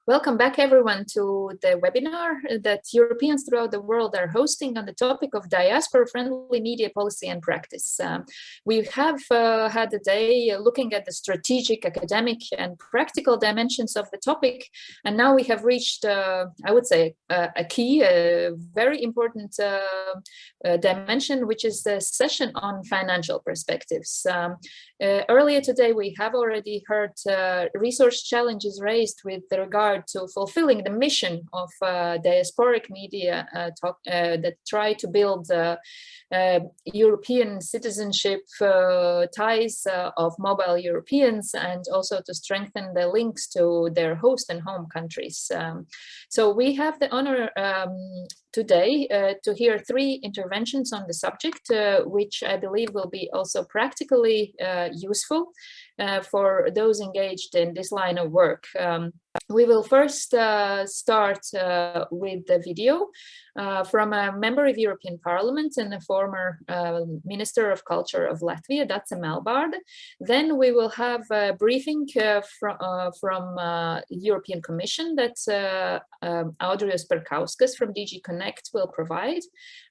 Welcome back, everyone, to the webinar that Europeans throughout the world are hosting on the topic of diaspora-friendly media policy and practice. We have had a day looking at the strategic, academic, and practical dimensions of the topic, and now we have reached, I would say, a key, a very important dimension, which is the session on financial perspectives. Earlier today, we have already heard resource challenges raised with regard to fulfilling the mission of diasporic media that try to build European citizenship ties of mobile Europeans and also to strengthen the links to their host and home countries. So we have the honor today to hear three interventions on the subject, which I believe will be also practically useful for those engaged in this line of work. We will first start with the video from a member of the European Parliament and the former Minister of Culture of Latvia, Dace Melbārde. Then we will have a briefing from European Commission that Audrius Perkauskas from DG Connect will provide.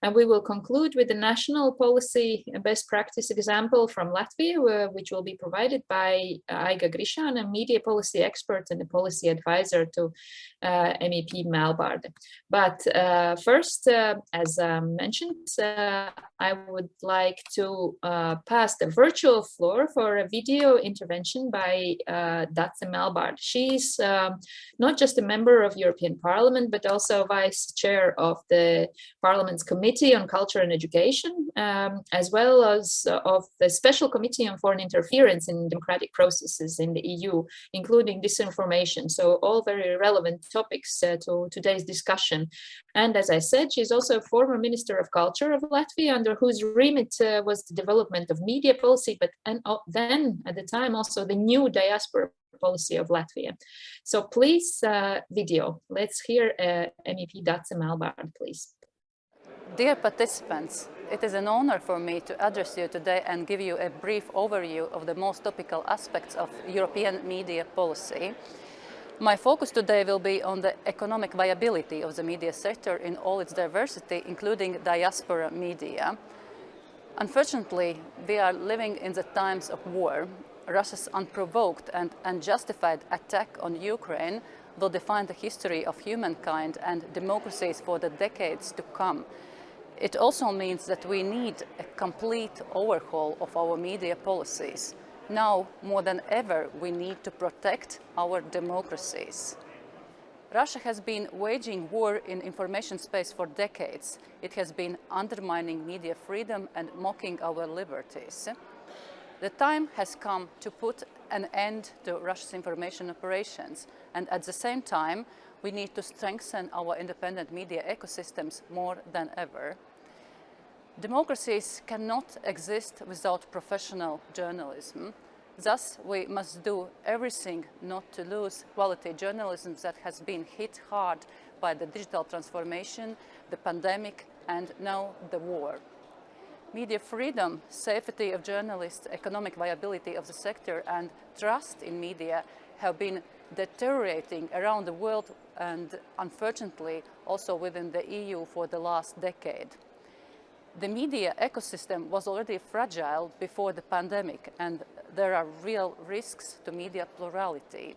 And we will conclude with the national policy best practice example from Latvia, which will be provided by Aiga Grišāne, a media policy expert and a policy advisor to MEP Melbārde. But first, as mentioned, I would like to pass the virtual floor for a video intervention by Dace Melbārde. She's not just a member of European Parliament, but also Vice Chair of the Parliament's Committee on Culture and Education, as well as of the Special Committee on Foreign Interference in Democratic Processes in the EU, including disinformation. So all very relevant topics to today's discussion. And as I said, she's also a former Minister of Culture of Latvia, under whose remit was the development of media policy, but then at the time also the new diaspora policy of Latvia. So please, video. Let's hear MEP Dace Melbārde, please. Dear participants, it is an honor for me to address you today and give you a brief overview of the most topical aspects of European media policy. My focus today will be on the economic viability of the media sector in all its diversity, including diaspora media. Unfortunately, we are living in the times of war. Russia's unprovoked and unjustified attack on Ukraine will define the history of humankind and democracies for the decades to come. It also means that we need a complete overhaul of our media policies. Now, more than ever, we need to protect our democracies. Russia has been waging war in information space for decades. It has been undermining media freedom and mocking our liberties. The time has come to put an end to Russia's information operations, and at the same time, we need to strengthen our independent media ecosystems more than ever. Democracies cannot exist without professional journalism. Thus, we must do everything not to lose quality journalism that has been hit hard by the digital transformation, the pandemic, and now the war. Media freedom, safety of journalists, economic viability of the sector, and trust in media have been deteriorating around the world and, unfortunately, also within the EU for the last decade. The media ecosystem was already fragile before the pandemic, and there are real risks to media plurality.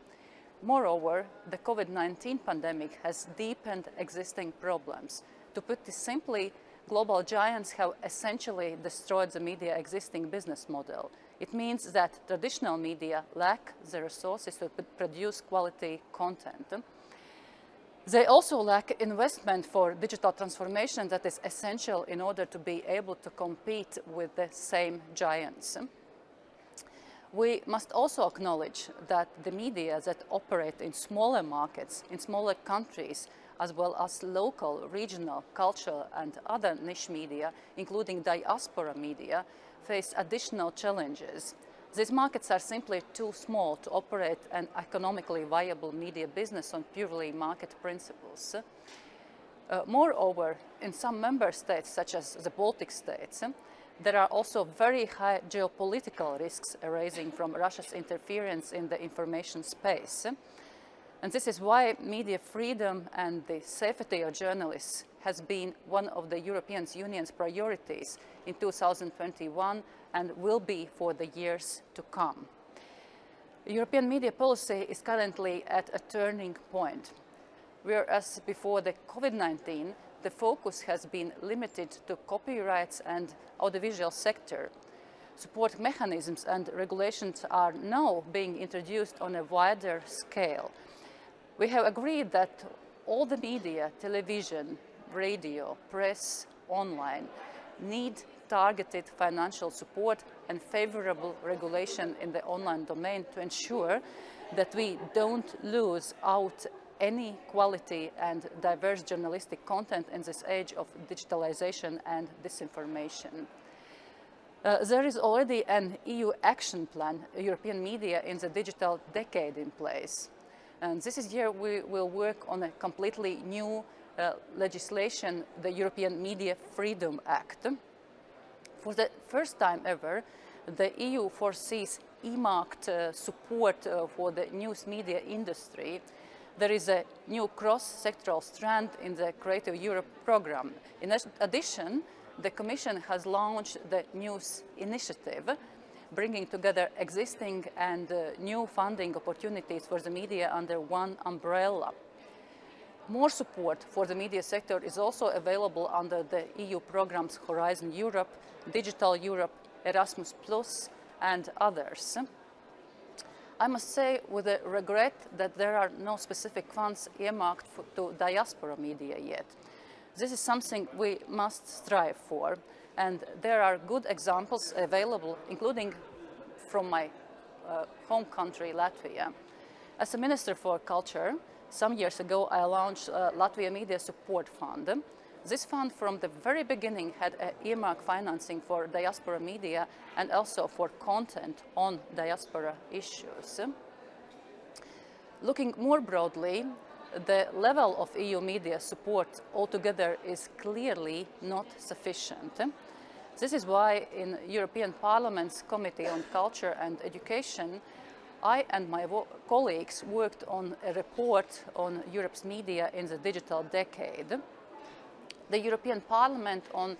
Moreover, the COVID-19 pandemic has deepened existing problems. To put this simply, global giants have essentially destroyed the media existing business model. It means that traditional media lack the resources to produce quality content. They also lack investment for digital transformation that is essential in order to be able to compete with the same giants. We must also acknowledge that the media that operate in smaller markets, in smaller countries, as well as local, regional, cultural and other niche media, including diaspora media, face additional challenges. These markets are simply too small to operate an economically viable media business on purely market principles. Moreover, in some member states, such as the Baltic states, there are also very high geopolitical risks arising from Russia's interference in the information space. And this is why media freedom and the safety of journalists has been one of the European Union's priorities in 2021 and will be for the years to come. European media policy is currently at a turning point. Whereas before the COVID-19, the focus has been limited to copyrights and audiovisual sector. Support mechanisms and regulations are now being introduced on a wider scale. We have agreed that all the media, television, radio, press, online, need targeted financial support and favorable regulation in the online domain to ensure that we don't lose out any quality and diverse journalistic content in this age of digitalization and disinformation. There is already an EU action plan, European Media in the Digital Decade, in place. And this year we will work on a completely new legislation, the European Media Freedom Act. For the first time ever, the EU foresees earmarked support for the news media industry. There is a new cross-sectoral strand in the Creative Europe program. In addition, the Commission has launched the News Initiative, bringing together existing and new funding opportunities for the media under one umbrella. More support for the media sector is also available under the EU programs Horizon Europe, Digital Europe, Erasmus+, and others. I must say with a regret that there are no specific funds earmarked to diaspora media yet. This is something we must strive for, and there are good examples available, including from my home country, Latvia. As a Minister for Culture, some years ago I launched Latvia Media Support Fund. This fund from the very beginning had earmarked financing for diaspora media and also for content on diaspora issues. Looking more broadly, the level of EU media support altogether is clearly not sufficient. This is why in European Parliament's Committee on Culture and Education, I and my colleagues worked on a report on Europe's media in the digital decade. The European Parliament on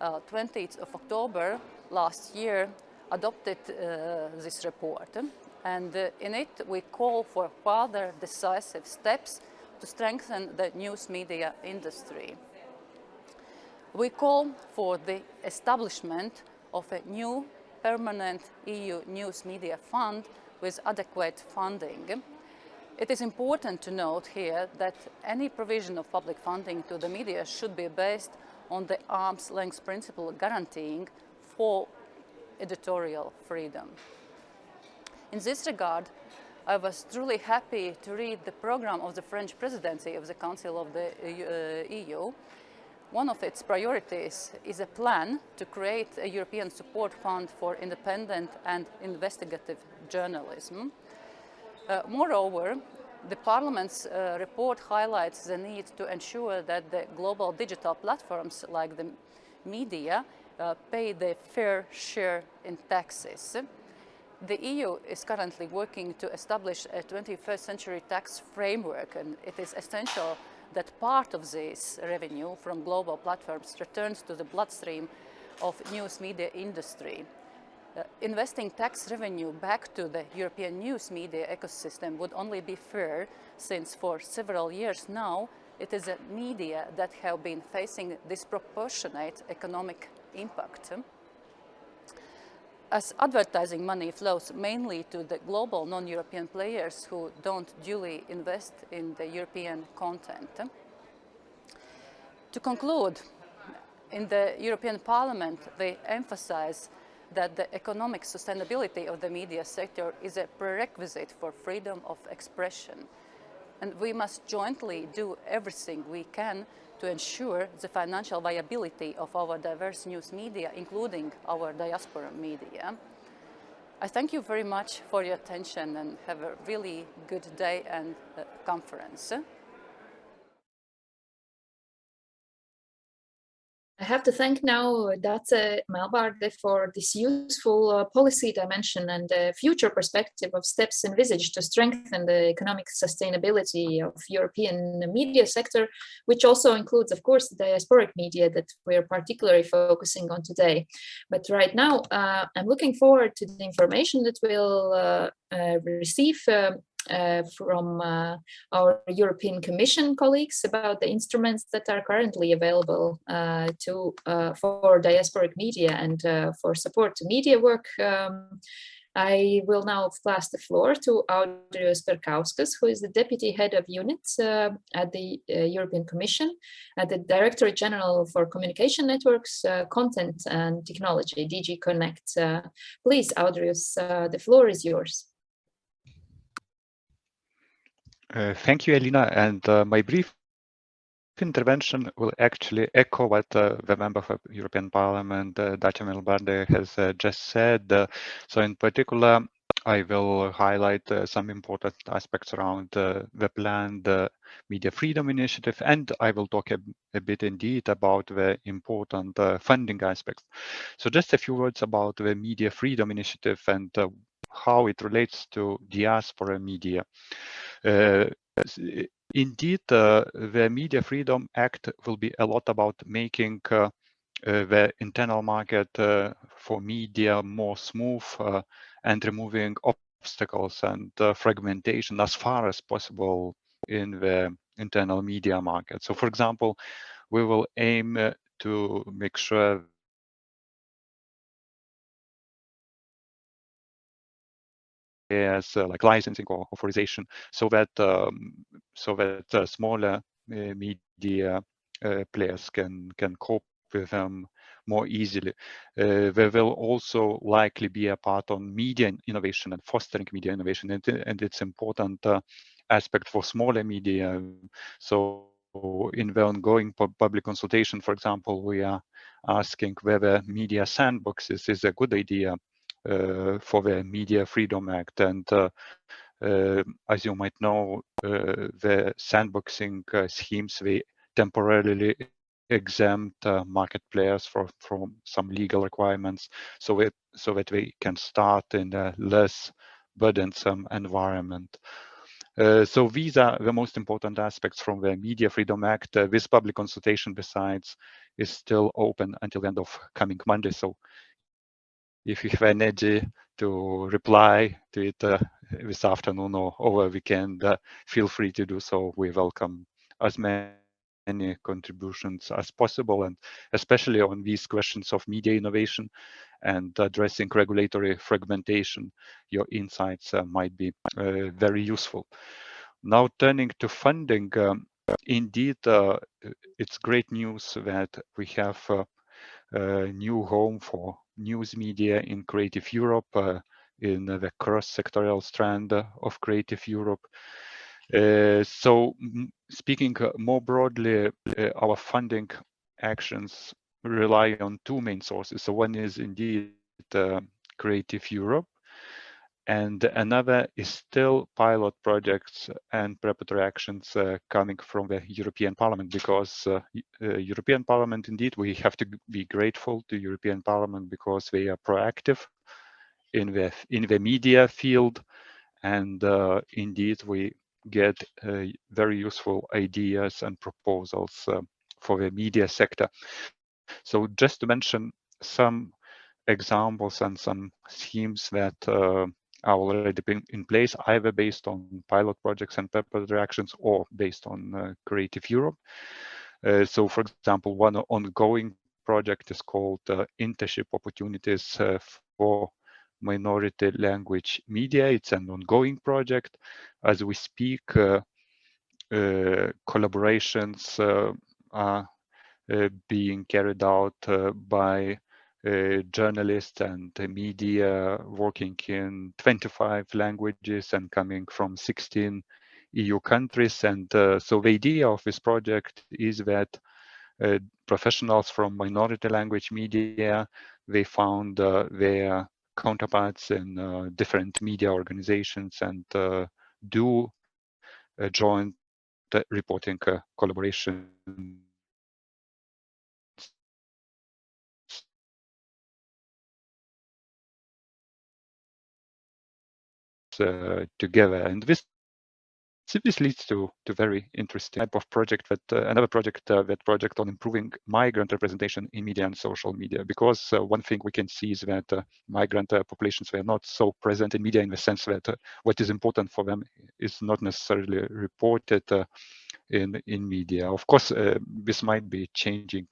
20th of October last year adopted this report, and in it we call for further decisive steps to strengthen the news media industry. We call for the establishment of a new permanent EU News Media Fund with adequate funding. It is important to note here that any provision of public funding to the media should be based on the arm's length principle guaranteeing full editorial freedom. In this regard, I was truly happy to read the program of the French presidency of the Council of the EU. One of its priorities is a plan to create a European support fund for independent and investigative journalism. Moreover, the Parliament's report highlights the need to ensure that the global digital platforms like the media pay their fair share in taxes. The EU is currently working to establish a 21st century tax framework, and it is essential that part of this revenue from global platforms returns to the bloodstream of news media industry. Investing tax revenue back to the European news media ecosystem would only be fair, since for several years now it is the media that have been facing disproportionate economic impact. As advertising money flows mainly to the global non-European players who don't duly invest in the European content. To conclude, in the European Parliament, they emphasize that the economic sustainability of the media sector is a prerequisite for freedom of expression. And we must jointly do everything we can to ensure the financial viability of our diverse news media, including our diaspora media. I thank you very much for your attention and have a really good day and conference. I have to thank now Dace Melbārde for this useful policy dimension and future perspective of steps envisaged to strengthen the economic sustainability of European media sector, which also includes, of course, the diasporic media that we're particularly focusing on today. But right now, I'm looking forward to the information that we'll receive from our European Commission colleagues about the instruments that are currently available for diasporic media and for support to media work. I will now pass the floor to Audrius Perkauskas, who is the Deputy Head of Units at the European Commission, at the Directorate General for Communication Networks, Content and Technology, DG Connect. Please, Audrius, the floor is yours. Thank you, Elīna, and my brief intervention will actually echo what the member of European Parliament, Dace Melbārde, has just said. So in particular, I will highlight some important aspects around the planned Media Freedom Initiative, and I will talk a bit indeed about the important funding aspects. So just a few words about the Media Freedom Initiative and how it relates to diaspora media. Indeed, the Media Freedom Act will be a lot about making the internal market for media more smooth and removing obstacles and fragmentation as far as possible in the internal media market. So, for example, we will aim to make sure as like licensing or authorization, so that smaller media players can cope with them more easily. There will also likely be a part on media innovation and fostering media innovation, and it's important aspect for smaller media. So in the ongoing public consultation, for example, we are asking whether media sandboxes is a good idea for the Media Freedom Act. And as you might know, the sandboxing schemes, they temporarily exempt market players from some legal requirements, so that they can start in a less burdensome environment. So these are the most important aspects from the Media Freedom Act. This public consultation, besides, is still open until the end of coming Monday. So if you have energy to reply to it this afternoon or over the weekend, feel free to do so. We welcome as many contributions as possible, and especially on these questions of media innovation and addressing regulatory fragmentation, your insights might be very useful. Now, turning to funding, indeed, it's great news that we have a new home for news media in Creative Europe, in the cross-sectorial strand of Creative Europe. So speaking more broadly, our funding actions rely on two main sources. So one is indeed Creative Europe, and another is still pilot projects and preparatory actions coming from the European Parliament, because European Parliament, indeed, we have to be grateful to European Parliament because they are proactive in the media field, and indeed we get very useful ideas and proposals for the media sector. So just to mention some examples and some schemes that are already been in place, either based on pilot projects and preparatory actions or based on Creative Europe. So, for example, one ongoing project is called Internship Opportunities for Minority Language Media. It's an ongoing project. As we speak, collaborations are being carried out by journalists and media working in 25 languages and coming from 16 EU countries. And so the idea of this project is that professionals from minority language media, they found their counterparts in different media organizations and do joint reporting collaboration together. And this leads to very interesting type of project, that another project, that project on improving migrant representation in media and social media. Because one thing we can see is that migrant populations were not so present in media, in the sense that what is important for them is not necessarily reported in media. Of course, this might be changing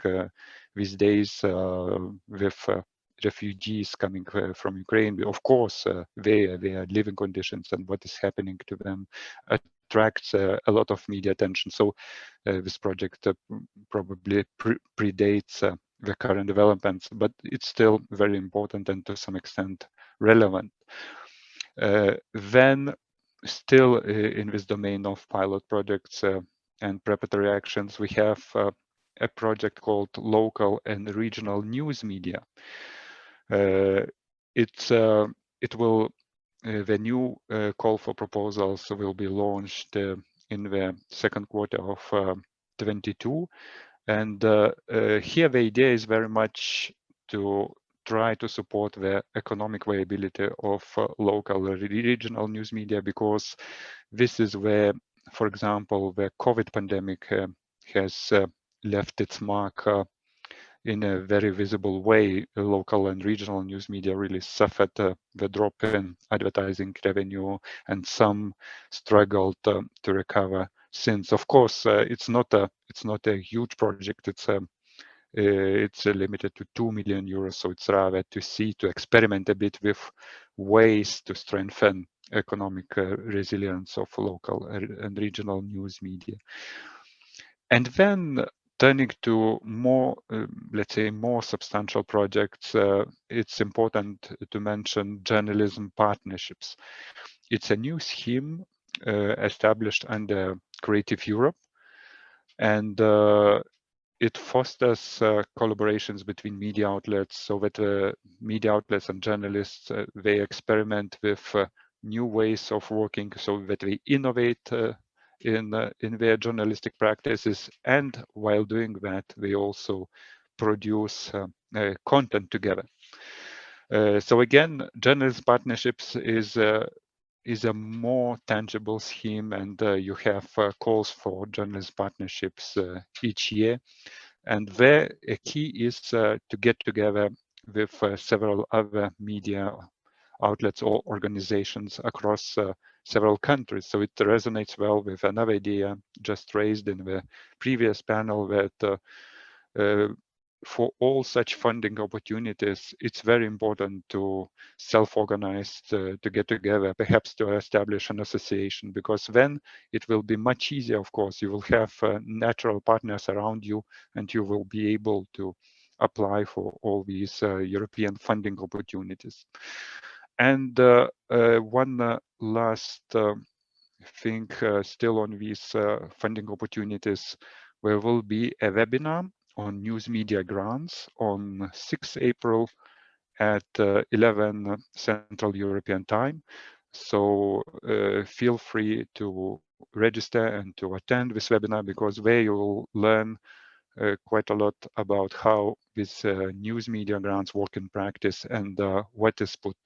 these days with refugees coming from Ukraine. Of course, their living conditions and what is happening to them attracts a lot of media attention. So this project probably predates the current developments, but it's still very important and to some extent relevant. Then still in this domain of pilot projects and preparatory actions, we have a project called Local and Regional News Media. The new call for proposals will be launched in the second quarter of 22. And here the idea is very much to try to support the economic viability of local regional news media, because this is where, for example, the COVID pandemic has left its mark in a very visible way. Local and regional news media really suffered the drop in advertising revenue, and some struggled to recover since. Of course, it's not a huge project. It's limited to 2 million euros, so it's rather to experiment a bit with ways to strengthen economic resilience of local and regional news media. And then turning to more, let's say, more substantial projects, it's important to mention journalism partnerships. It's a new scheme established under Creative Europe, and it fosters collaborations between media outlets, so that media outlets and journalists, they experiment with new ways of working, so that they innovate in their journalistic practices, and while doing that, they also produce content together. So again, journalism partnerships is a more tangible scheme, and you have calls for journalist partnerships each year. And there, a key is to get together with several other media outlets or organizations across several countries. So it resonates well with another idea just raised in the previous panel, that for all such funding opportunities, it's very important to self-organize, to get together, perhaps to establish an association, because then it will be much easier. Of course, you will have natural partners around you, and you will be able to apply for all these European funding opportunities. And one last thing still on these funding opportunities, there will be a webinar on news media grants on 6 April at 11 Central European Time. So feel free to register and to attend this webinar, because there you will learn quite a lot about how these news media grants work in practice, and what is put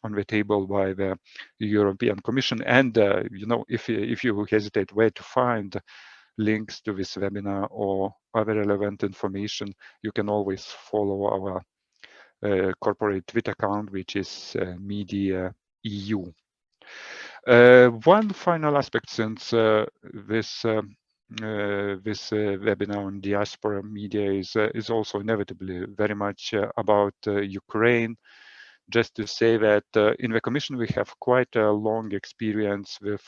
on the table by the European Commission. And if you hesitate where to find links to this webinar or other relevant information, you can always follow our corporate Twitter account, which is Media EU. One final aspect, since this webinar on diaspora media is also inevitably very much about Ukraine. Just to say that in the Commission we have quite a long experience with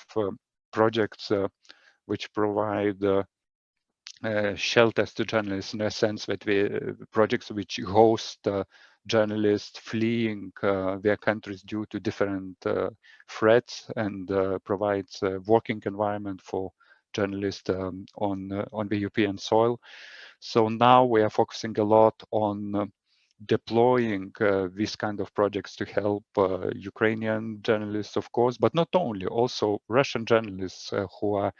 projects which provide shelters to journalists, in a sense that projects which host journalists fleeing their countries due to different threats, and provides a working environment for journalists on the European soil. So now we are focusing a lot on deploying these kind of projects to help Ukrainian journalists, of course, but not only, also Russian journalists who are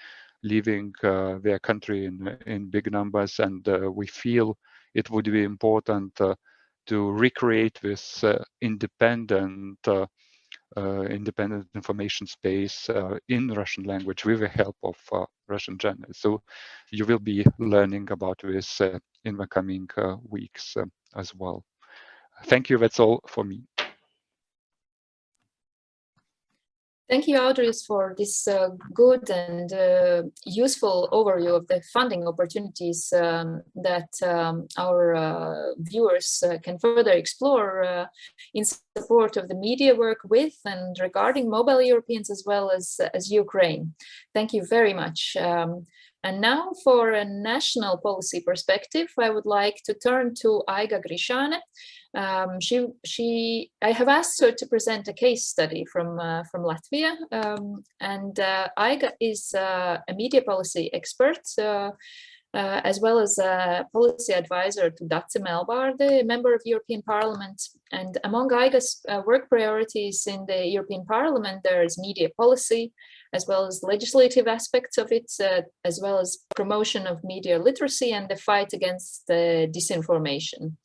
leaving their country in big numbers. And we feel it would be important to recreate this independent independent information space in Russian language with the help of Russian journalists. So you will be learning about this in the coming weeks as well. Thank you. That's all for me. Thank you, Audrius, for this good and useful overview of the funding opportunities that our viewers can further explore in support of the media work with and regarding mobile Europeans as well as Ukraine. Thank you very much. And now for a national policy perspective, I would like to turn to Aiga Grišāne. I have asked her to present a case study from Latvia, and Aiga is a media policy expert, as well as a policy advisor to Dace Melbārde, a member of European Parliament. And among Aiga's work priorities in the European Parliament, there is media policy, as well as legislative aspects of it, as well as promotion of media literacy and the fight against disinformation.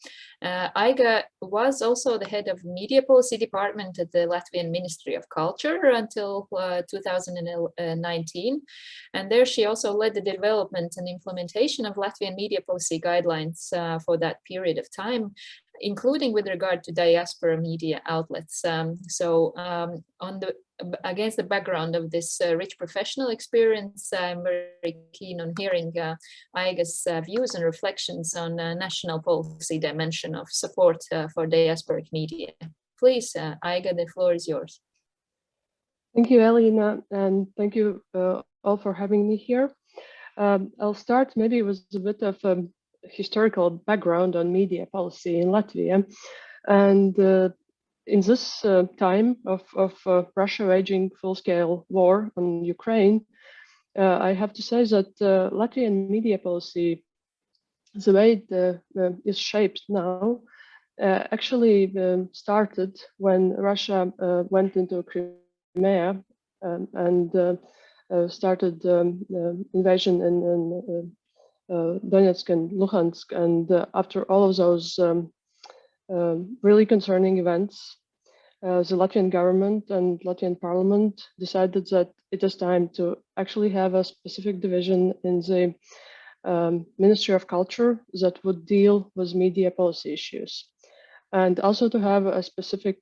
Aiga was also the head of media policy department at the Latvian Ministry of Culture until 2019. And there she also led the development and implementation of Latvian media policy guidelines for that period of time, including with regard to diaspora media outlets. Against the background of this rich professional experience, I'm very keen on hearing Aiga's views and reflections on national policy dimension of support for diasporic media. Please, Aiga, the floor is yours. Thank you, Elīna, and thank you all for having me here. I'll start maybe with a bit of historical background on media policy in Latvia. And in this time of Russia waging full-scale war on Ukraine, I have to say that Latvian media policy, the way it is shaped now, actually started when Russia went into Crimea and started invasion in Donetsk and Luhansk. And after all of those really concerning events, the Latvian government and Latvian parliament decided that it is time to actually have a specific division in the Ministry of Culture that would deal with media policy issues, and also to have a specific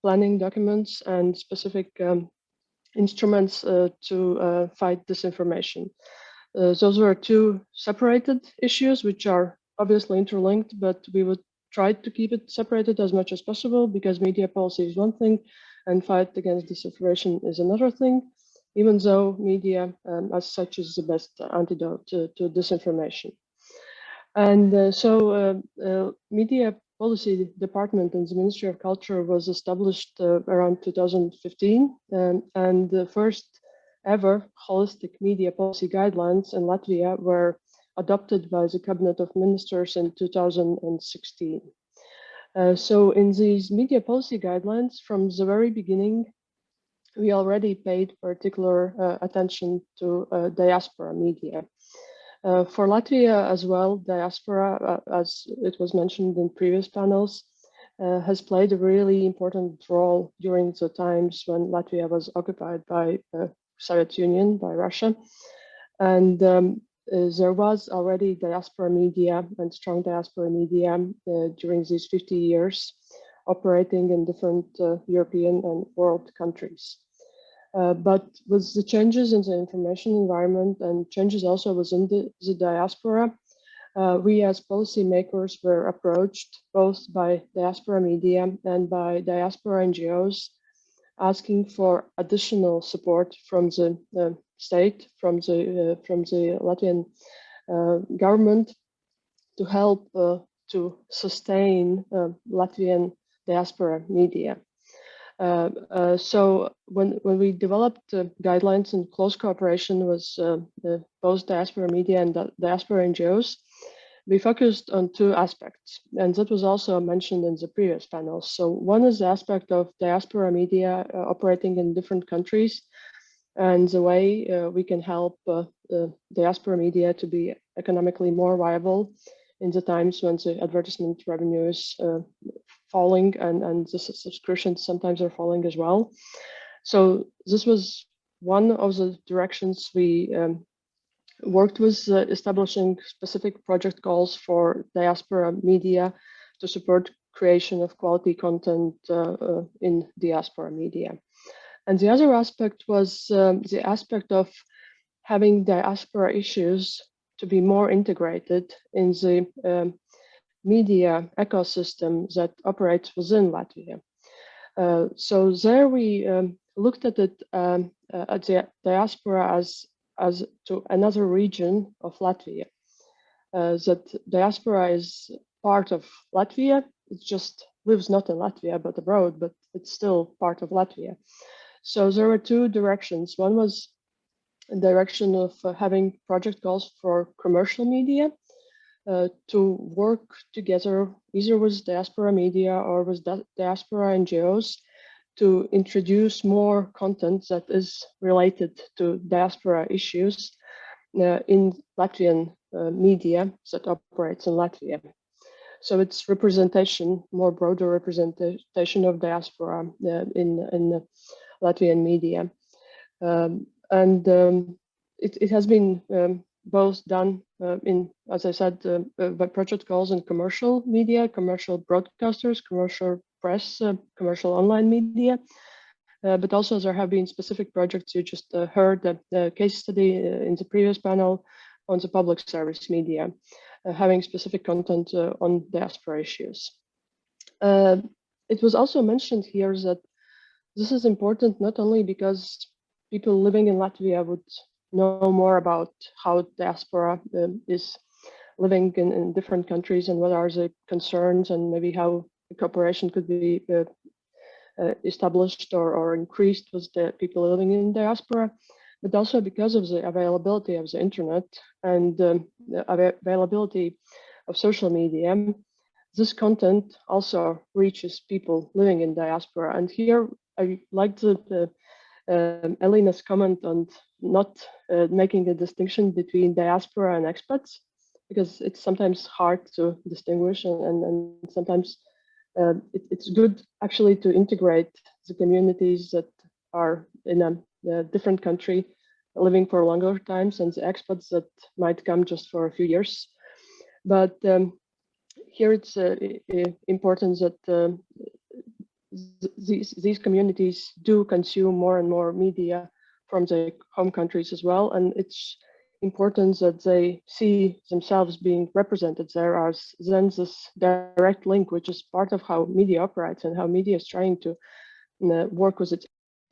planning documents and specific instruments to fight disinformation. Those were two separated issues which are obviously interlinked, but we would try to keep it separated as much as possible, because media policy is one thing and fight against disinformation is another thing, even though media as such is the best antidote to disinformation. And so media policy department in the Ministry of Culture was established around 2015, and the first ever holistic media policy guidelines in Latvia were adopted by the Cabinet of Ministers in 2016. So in these media policy guidelines, from the very beginning, we already paid particular attention to diaspora media. For Latvia as well, diaspora, as it was mentioned in previous panels, has played a really important role during the times when Latvia was occupied by Soviet Union, by Russia. And there was already diaspora media and strong diaspora media during these 50 years, operating in different European and world countries. But with the changes in the information environment and changes also within the diaspora, we as policymakers were approached both by diaspora media and by diaspora NGOs, asking for additional support from the state, from the Latvian government, to help to sustain Latvian diaspora media. So when we developed guidelines in close cooperation with both diaspora media and diaspora NGOs, we focused on two aspects, and that was also mentioned in the previous panels. So one is the aspect of diaspora media operating in different countries, and the way we can help diaspora media to be economically more viable in the times when the advertisement revenues falling, and the subscriptions sometimes are falling as well. So this was one of the directions we worked with, establishing specific project goals for diaspora media to support creation of quality content in diaspora media. And the other aspect was the aspect of having diaspora issues to be more integrated in the media ecosystem that operates within Latvia. So there we looked at it at the diaspora as to another region of Latvia. That diaspora is part of Latvia. It just lives not in Latvia but abroad, but it's still part of Latvia. So there were two directions. One was a direction of having project goals for commercial media to work together either with diaspora media or with diaspora NGOs to introduce more content that is related to diaspora issues in Latvian media that operates in Latvia. So it's representation, more broader representation of diaspora in Latvian media. It has been both done in, as I said, by project goals in commercial media, commercial broadcasters, commercial press, commercial online media, but also there have been specific projects. You just heard the case study in the previous panel on the public service media, having specific content on diaspora issues. It was also mentioned here that this is important not only because people living in Latvia would know more about how diaspora is living in different countries and what are the concerns and maybe how cooperation could be established or increased with the people living in diaspora, but also because of the availability of the internet and the availability of social media. This content also reaches people living in diaspora. And here I liked Elīna's comment on not making a distinction between diaspora and expats, because it's sometimes hard to distinguish, and sometimes it's good actually to integrate the communities that are in a different country living for longer times and the expats that might come just for a few years. But here it's important that these communities do consume more and more media from their home countries as well, and it's important that they see themselves being represented there as then this direct link, which is part of how media operates and how media is trying to work with its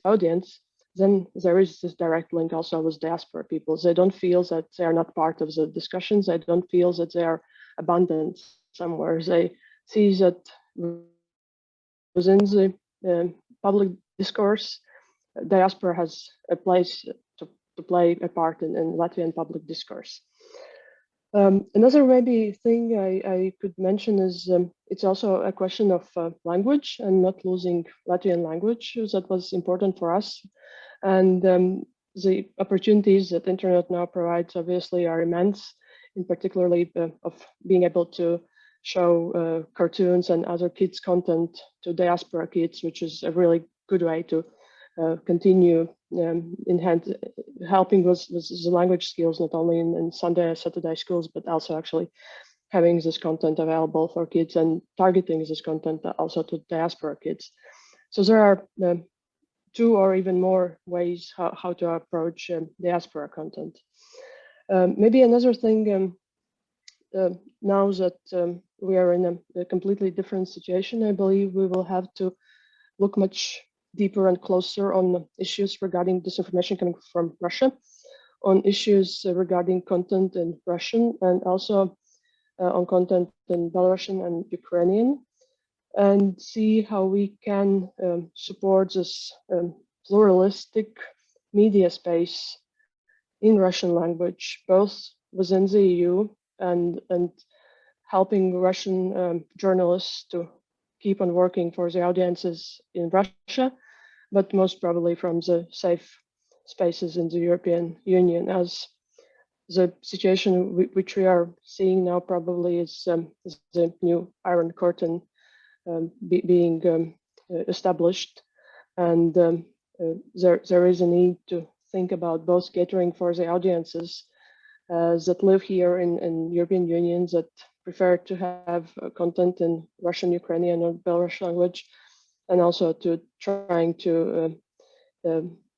audience. Then there is this direct link also with diaspora people. They don't feel that they are not part of the discussions. They don't feel that they are abandoned somewhere. They see that within the public discourse, diaspora has a place to play a part in Latvian public discourse. Another maybe thing I could mention is it's also a question of language and not losing Latvian language. That was important for us. And the opportunities that internet now provides obviously are immense, in particularly of being able to show cartoons and other kids content to diaspora kids, which is a really good way to continue helping with the language skills, not only in Sunday and Saturday schools, but also actually having this content available for kids and targeting this content also to diaspora kids. So there are two or even more ways how to approach diaspora content. Maybe another thing, now that we are in a completely different situation, I believe we will have to look much deeper and closer on issues regarding disinformation coming from Russia, on issues regarding content in Russian, and also on content in Belarusian and Ukrainian, and see how we can support this pluralistic media space in Russian language, both within the EU and helping Russian journalists to keep on working for the audiences in Russia, but most probably from the safe spaces in the European Union, as the situation which we are seeing now probably is the new Iron Curtain being established, and there is a need to think about both catering for the audiences that live here in European Union that prefer to have content in Russian, Ukrainian, or Belarusian language, and also to trying to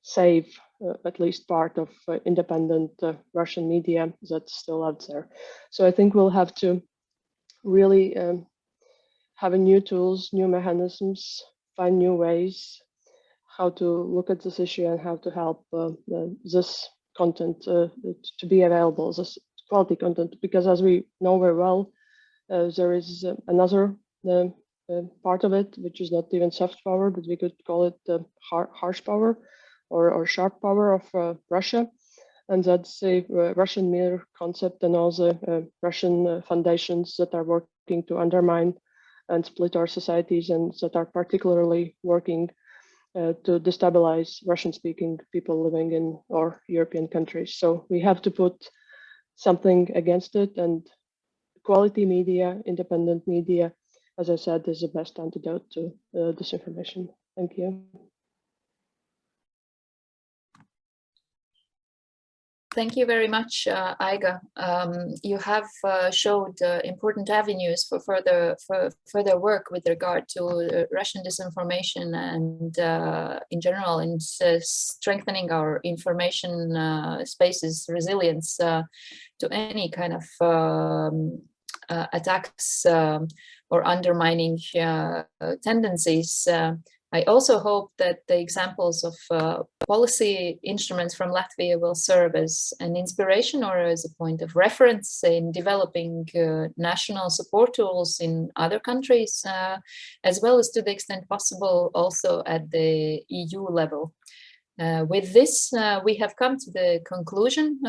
save at least part of independent Russian media that's still out there. So I think we'll have to really have new tools, new mechanisms, find new ways how to look at this issue and how to help this content to be available, this quality content, because as we know very well, there is another part of it, which is not even soft power, but we could call it harsh power or sharp power of Russia. And that's a Russian mirror concept and all the Russian foundations that are working to undermine and split our societies, and that are particularly working to destabilize Russian-speaking people living in our European countries. So we have to put something against it, and quality media, independent media, as I said, is the best antidote to disinformation. Thank you. Thank you very much, Aiga. You have showed important avenues for further work with regard to Russian disinformation and in general in strengthening our information spaces resilience to any kind of attacks or undermining tendencies. I also hope that the examples of policy instruments from Latvia will serve as an inspiration or as a point of reference in developing national support tools in other countries, as well as to the extent possible also at the EU level. With this, we have come to the conclusion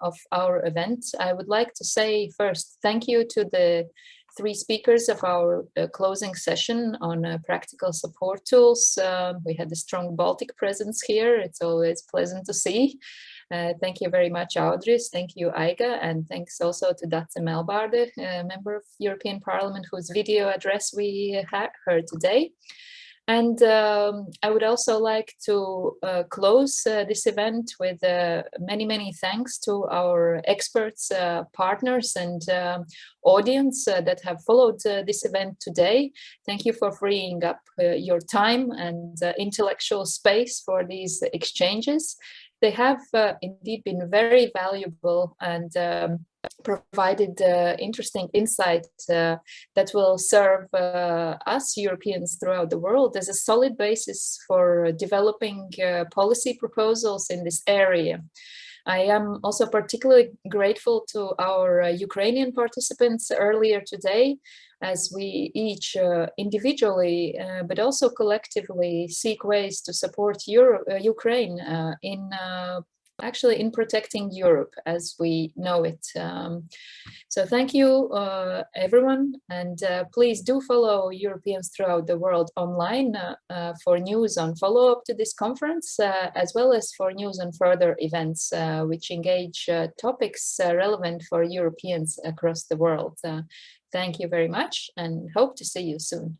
of our event. I would like to say first, thank you to the three speakers of our closing session on practical support tools. We had a strong Baltic presence here. It's always pleasant to see. Thank you very much, Audrius. Thank you, Aiga. And thanks also to Dace Melbārde, a member of European Parliament, whose video address we heard today. And I would also like to close this event with many, many thanks to our experts, partners, and audience that have followed this event today. Thank you for freeing up your time and intellectual space for these exchanges. They have indeed been very valuable and provided interesting insights that will serve us Europeans throughout the world as a solid basis for developing policy proposals in this area. I am also particularly grateful to our Ukrainian participants earlier today, as we each individually, but also collectively seek ways to support Ukraine in protecting Europe as we know it. So thank you, everyone, and please do follow Europeans throughout the world online for news on follow-up to this conference, as well as for news on further events which engage topics relevant for Europeans across the world. Thank you very much and hope to see you soon.